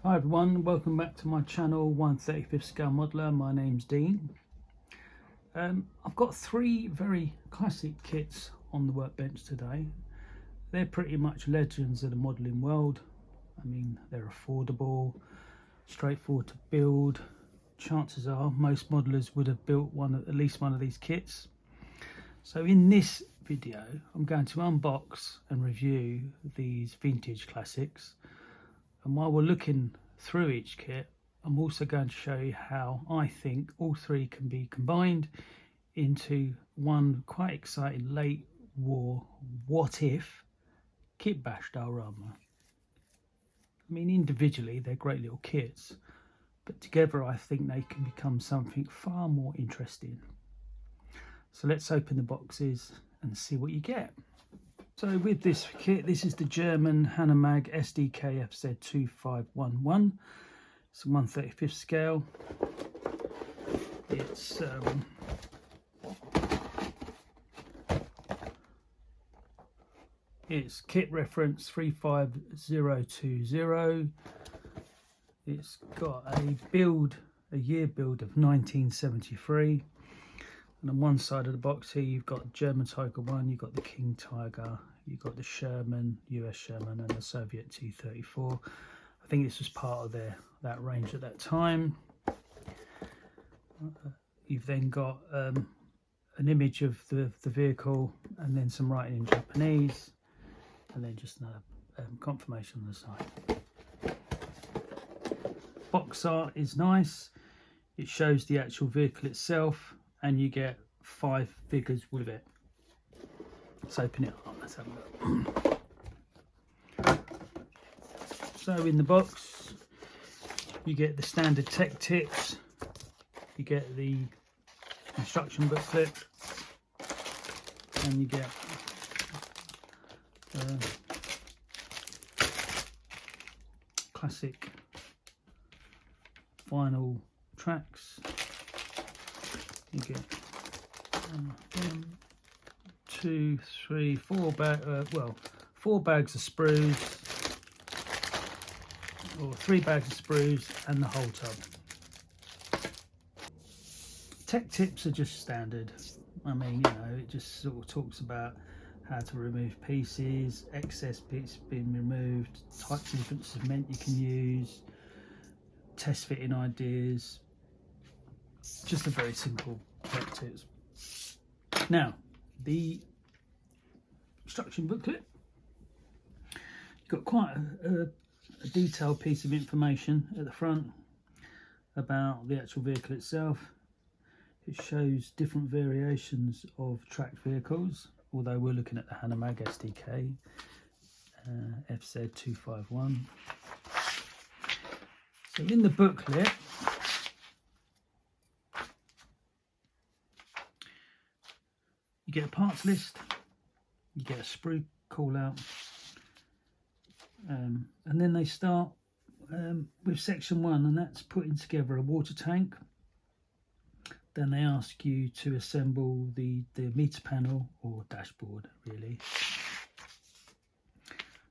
Hi everyone, welcome back to my channel, 1/35 scale modeler. My name's Dean. I've got three very classic kits on the workbench today. They're pretty much legends of the modelling world. I mean, they're affordable, straightforward to build. Chances are most modelers would have built at least one of these kits. So in this video, I'm going to unbox and review these vintage classics. And while we're looking through each kit, I'm also going to show you how I think all three can be combined into one quite exciting late war what if Kitbash diorama. I mean, individually they're great little kits, but together I think they can become something far more interesting. So let's open the boxes and see what you get. So with this kit, this is the German Hanomag Sdkfz 2511. It's a 1/35 scale. It's kit reference 35020. It's got a year build of 1973. And on one side of the box here, you've got German Tiger 1, you've got the King Tiger, you've got the Sherman, US Sherman, and the Soviet T-34. I think this was part of that range at that time. You've then got an image of the vehicle, and then some writing in Japanese, and then just another confirmation on the side. Box art is nice. It shows the actual vehicle itself, and you get 5 figures with it. Let's open it up. Let's have a look. So in the box, you get the standard tech tips. You get the instruction booklet, and you get classic vinyl tracks. You get 1, 2, 3, 4 4 bags of sprues, or 3 bags of sprues, and the whole tub. Tech tips are just standard. I mean, you know, it just sort of talks about how to remove pieces, excess bits being removed, types of different cement you can use, test fitting ideas. Just a very simple tech tips. Now, the instruction booklet, you've got quite a detailed piece of information at the front about the actual vehicle itself. It shows different variations of tracked vehicles, although we're looking at the Hanomag Sdkfz 251. So in the booklet, you get a parts list, you get a sprue call out, and then they start with section 1, and that's putting together a water tank. Then they ask you to assemble the meter panel, or dashboard really.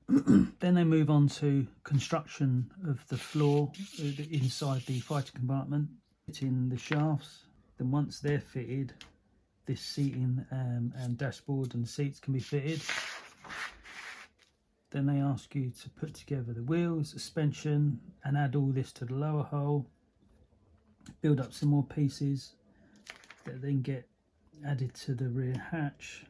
Then they move on to construction of the floor inside the fighting compartment, fitting the shafts. Then once they're fitted, this seating and dashboard and seats can be fitted. Then they ask you to put together the wheels, suspension, and add all this to the lower hull. Build up some more pieces that then get added to the rear hatch.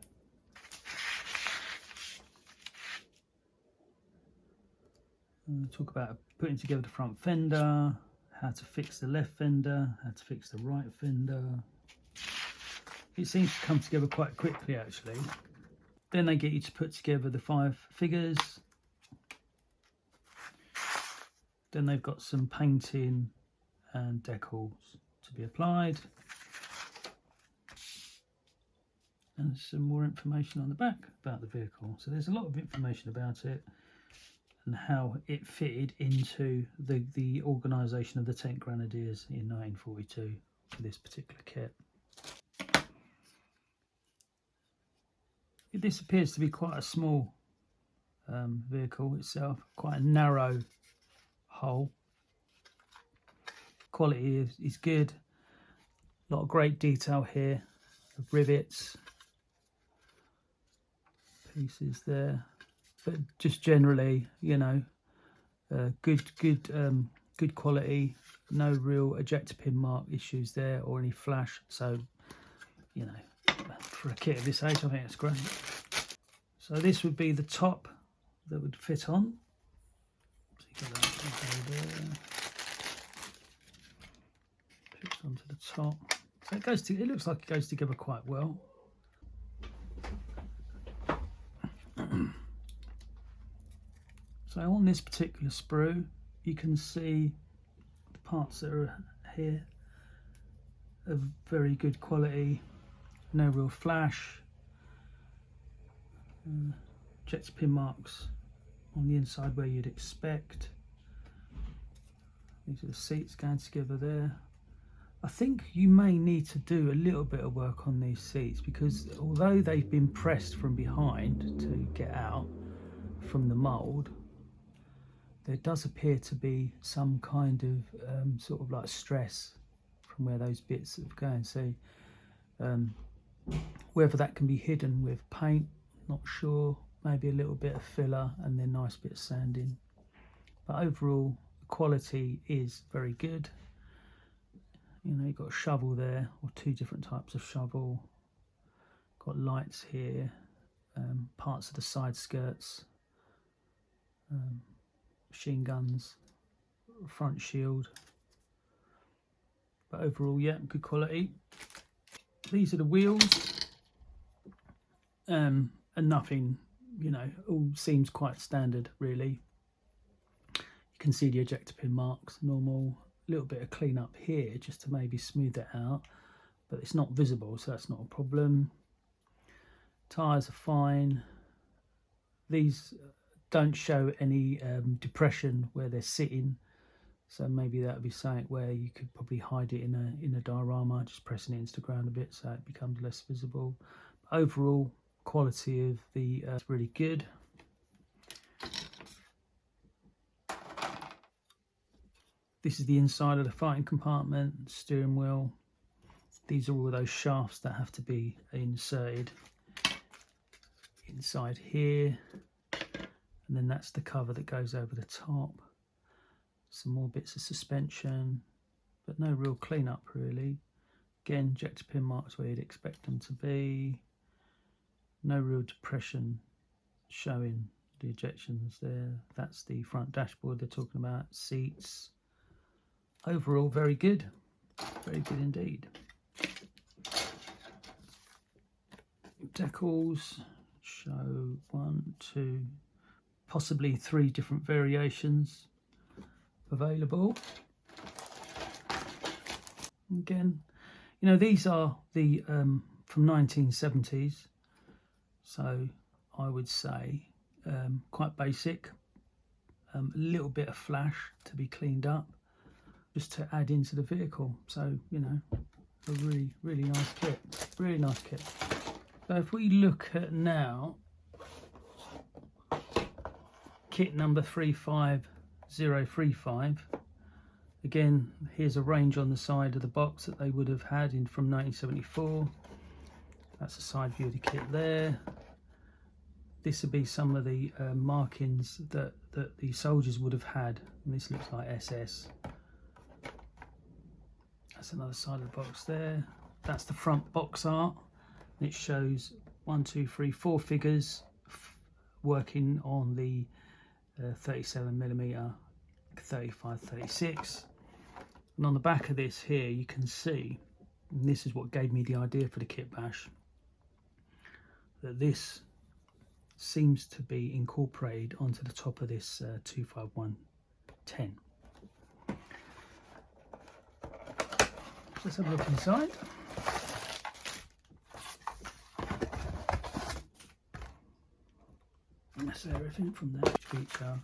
And talk about putting together the front fender, how to fix the left fender, how to fix the right fender. It seems to come together quite quickly actually. Then they get you to put together the 5 figures. Then they've got some painting and decals to be applied. And some more information on the back about the vehicle. So there's a lot of information about it and how it fitted into the organisation of the 10th Grenadiers in 1942 for this particular kit. This appears to be quite a small vehicle itself, quite a narrow hull. quality is good. A lot of great detail here, rivets, pieces there, but just generally, you know, good quality. No real ejector pin mark issues there or any flash. So, you know, for a kit of this age, I think it's great. So this would be the top that would fit on. So you got that there. Fits onto the top. So it goes to. It looks like it goes together quite well. So on this particular sprue, you can see the parts that are here of very good quality, no real flash. Ejector pin marks on the inside where you'd expect. These are the seats going together there. I think you may need to do a little bit of work on these seats, because although they've been pressed from behind to get out from the mould, there does appear to be some kind of sort of like stress from where those bits are going. So whether that can be hidden with paint, not sure. Maybe a little bit of filler and then nice bit of sanding. But overall, the quality is very good. You know, you've got a shovel there, or two different types of shovel. Got lights here, parts of the side skirts, machine guns, front shield. But overall, yeah, good quality. These are the wheels, and nothing, you know, all seems quite standard really. You can see the ejector pin marks, normal. A little bit of clean up here just to maybe smooth it out, but it's not visible, so that's not a problem. Tyres are fine. These don't show any depression where they're sitting, so maybe that would be something where you could probably hide it in a diorama, just pressing it into the ground a bit so it becomes less visible. But overall, quality of the is really good. This is the inside of the fighting compartment, steering wheel. These are all those shafts that have to be inserted inside here. And then that's the cover that goes over the top. Some more bits of suspension, but no real cleanup really. Again, ejector pin marks where you'd expect them to be. No real depression showing the ejections there. That's the front dashboard they're talking about. Seats. Overall, very good indeed. Decals show 1, 2, possibly 3 different variations available. Again, you know, these are the from 1970s, so I would say quite basic. A little bit of flash to be cleaned up, just to add into the vehicle. So, you know, a really nice kit, really nice kit. So if we look at now kit number 35035, again, here's a range on the side of the box that they would have had in from 1974. That's a side view of the kit there. This would be some of the markings that the soldiers would have had, and this looks like SS. That's another side of the box there. That's the front box art. It shows 1, 2, 3, 4 figures working on the 37mm 35-36. And on the back of this here, you can see, and this is what gave me the idea for the Kitbash, that this seems to be incorporated onto the top of this 25110. Let's have a look inside. And that's everything from there. Feature.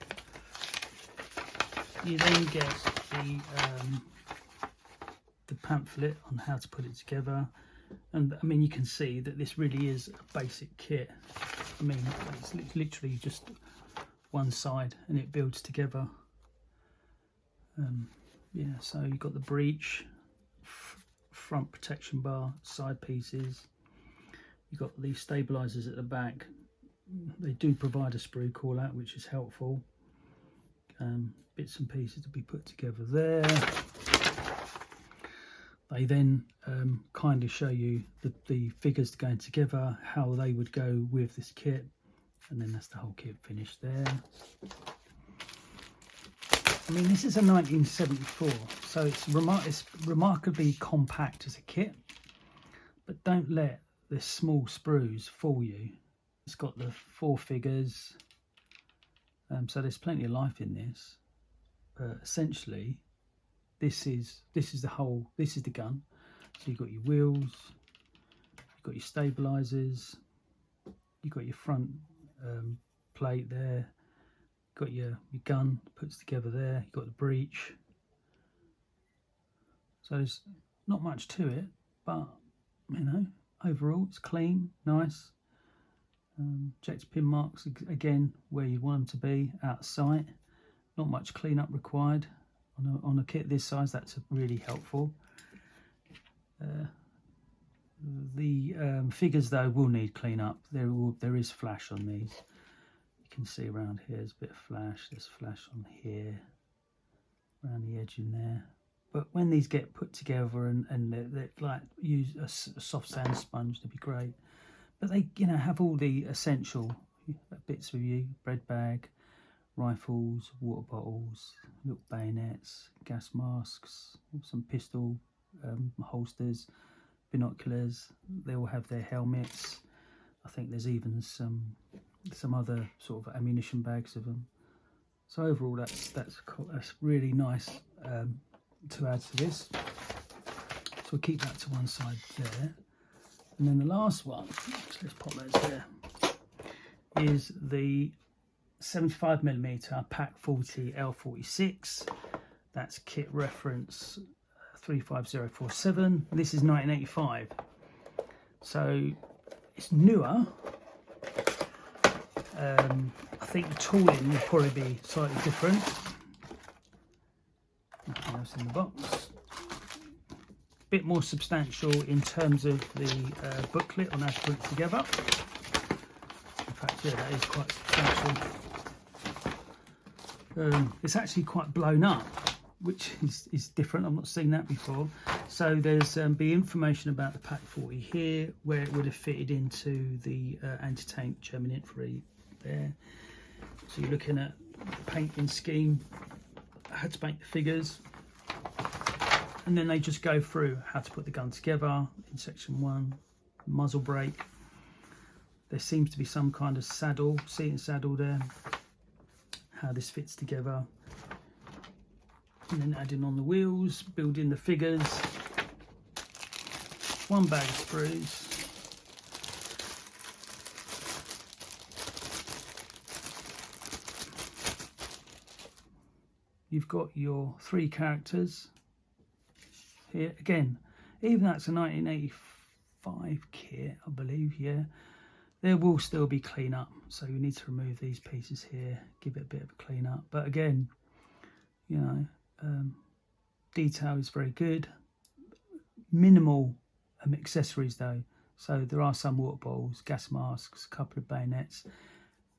You then get the pamphlet on how to put it together, and I mean, you can see that this really is a basic kit. I mean, it's literally just one side and it builds together. Yeah, so you've got the breech, front protection bar, side pieces. You've got these stabilisers at the back. They do provide a sprue call out, which is helpful. Bits and pieces to be put together there. They then kindly show you the figures going together, how they would go with this kit, and then that's the whole kit finished there. I mean, this is a 1974, so it's remarkably compact as a kit, but don't let the small sprues fool you. It's got the 4 figures, so there's plenty of life in this. But essentially, this is the gun. So you've got your wheels, you've got your stabilizers, you've got your front plate there, you've got your gun puts together there, you've got the breech. So there's not much to it, but you know, overall it's clean, nice. Ejector pin marks again where you want them to be, out of sight. Not much cleanup required on a kit this size. That's really helpful. The figures though will need cleanup. There is flash on these. You can see around here there's a bit of flash. There's flash on here, around the edge in there. But when these get put together and they're like use a soft sand sponge, to be great. But they, you know, have all the essential bits with you: bread bag, rifles, water bottles, little bayonets, gas masks, some pistol holsters, binoculars. They all have their helmets. I think there's even some other sort of ammunition bags of them. So overall, that's really nice to add to this. So we'll keep that to one side there. And then the last one, so let's pop those there, is the 75mm Pak 40 L46. That's kit reference 35047. This is 1985, so it's newer. I think the tooling will probably be slightly different. Nothing else in the box. Bit more substantial in terms of the booklet on how to put it together. In fact, yeah, that is quite substantial. It's actually quite blown up, which is different. I've not seen that before. So there's be information about the Pak 40 here, where it would have fitted into the anti-tank German infantry there. So you're looking at the painting scheme, how to paint the figures, and then they just go through how to put the gun together in section 1. Muzzle brake. There seems to be some kind of saddle, seat and saddle there. How this fits together, and then adding on the wheels, building the figures, 1 bag of sprues, you've got your 3 characters here. Again, even that's a 1985 kit, I believe. Yeah, there will still be cleanup, so you need to remove these pieces here, give it a bit of a clean up. But again, you know, detail is very good. Minimal accessories though, so there are some water bottles, gas masks, a couple of bayonets.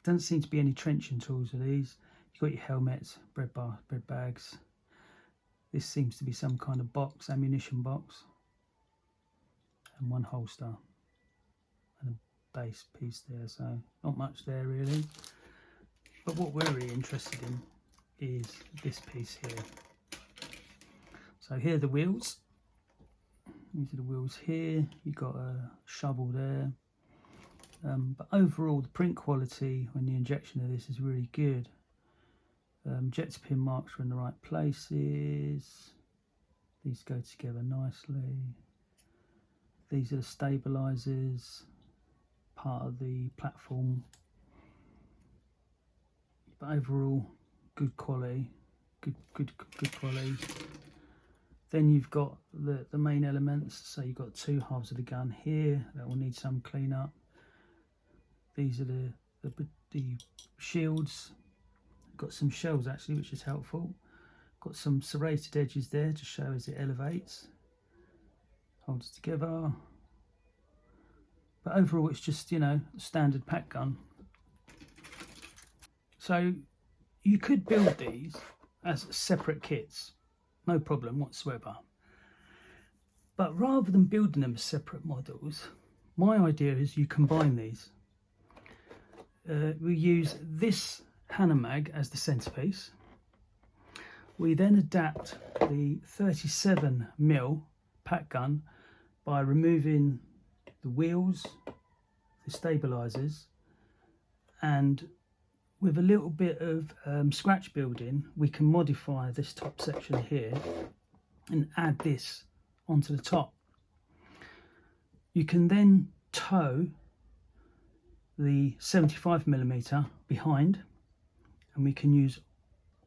Doesn't seem to be any trenching tools with these. You've got your helmets, bread bags. This seems to be some kind of box, ammunition box, and 1 holster and a base piece there, so not much there really. But what we're really interested in is this piece here. So here are the wheels. These are the wheels here. You've got a shovel there. But overall, the print quality when the injection of this is really good. Ejector pin marks are in the right places. These go together nicely. These are the stabilizers, part of the platform. But overall, good quality, good quality. Then you've got the main elements. So you've got 2 halves of the gun here that will need some cleanup. These are the shields. Got some shells actually, which is helpful. Got some serrated edges there to show as it elevates, holds together. But overall it's just, you know, standard pack gun. So you could build these as separate kits, no problem whatsoever. But rather than building them as separate models, my idea is you combine these. We use this Hanomag as the centerpiece. We then adapt the 37mm pack gun by removing the wheels, the stabilizers, and with a little bit of scratch building, we can modify this top section here and add this onto the top. You can then tow the 75mm behind, and we can use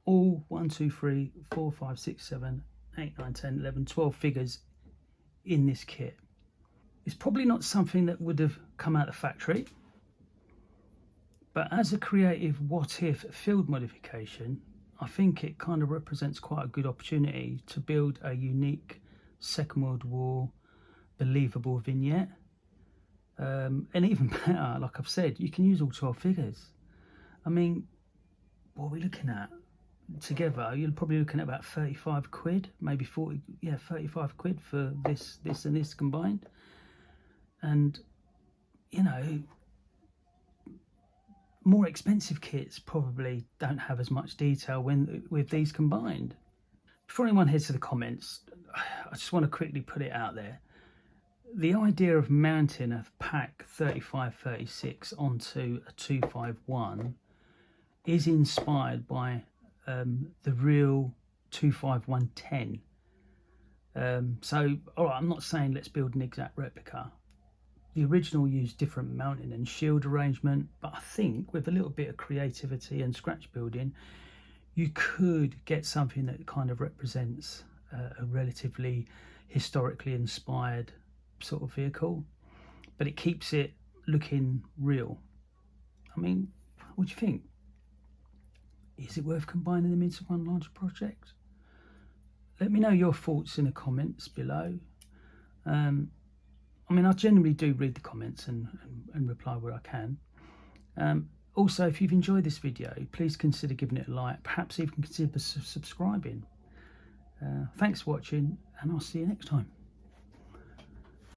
all 1, 2, 3, 4, 5, 6, 7, 8, 9, 10, 11, 12 figures in this kit. It's probably not something that would have come out of the factory, but as a creative what-if field modification, I think it kind of represents quite a good opportunity to build a unique Second World War believable vignette. And even better, like I've said, you can use all 12 figures. I mean, what are we looking at? Together, you're probably looking at about 35 quid, maybe 40, yeah, 35 quid for this and this combined. And, you know, more expensive kits probably don't have as much detail with these combined. Before anyone heads to the comments, I just want to quickly put it out there. The idea of mounting a pack 35-36 onto a 251 is inspired by the real 25110. So, all right, I'm not saying let's build an exact replica. The original used different mounting and shield arrangement, but I think with a little bit of creativity and scratch building, you could get something that kind of represents a relatively historically inspired sort of vehicle, but it keeps it looking real. I mean, what do you think? Is it worth combining them into one larger project? Let me know your thoughts in the comments below. I mean, I generally do read the comments and reply where I can. Also, if you've enjoyed this video, please consider giving it a like, perhaps even consider subscribing. Thanks for watching, and I'll see you next time.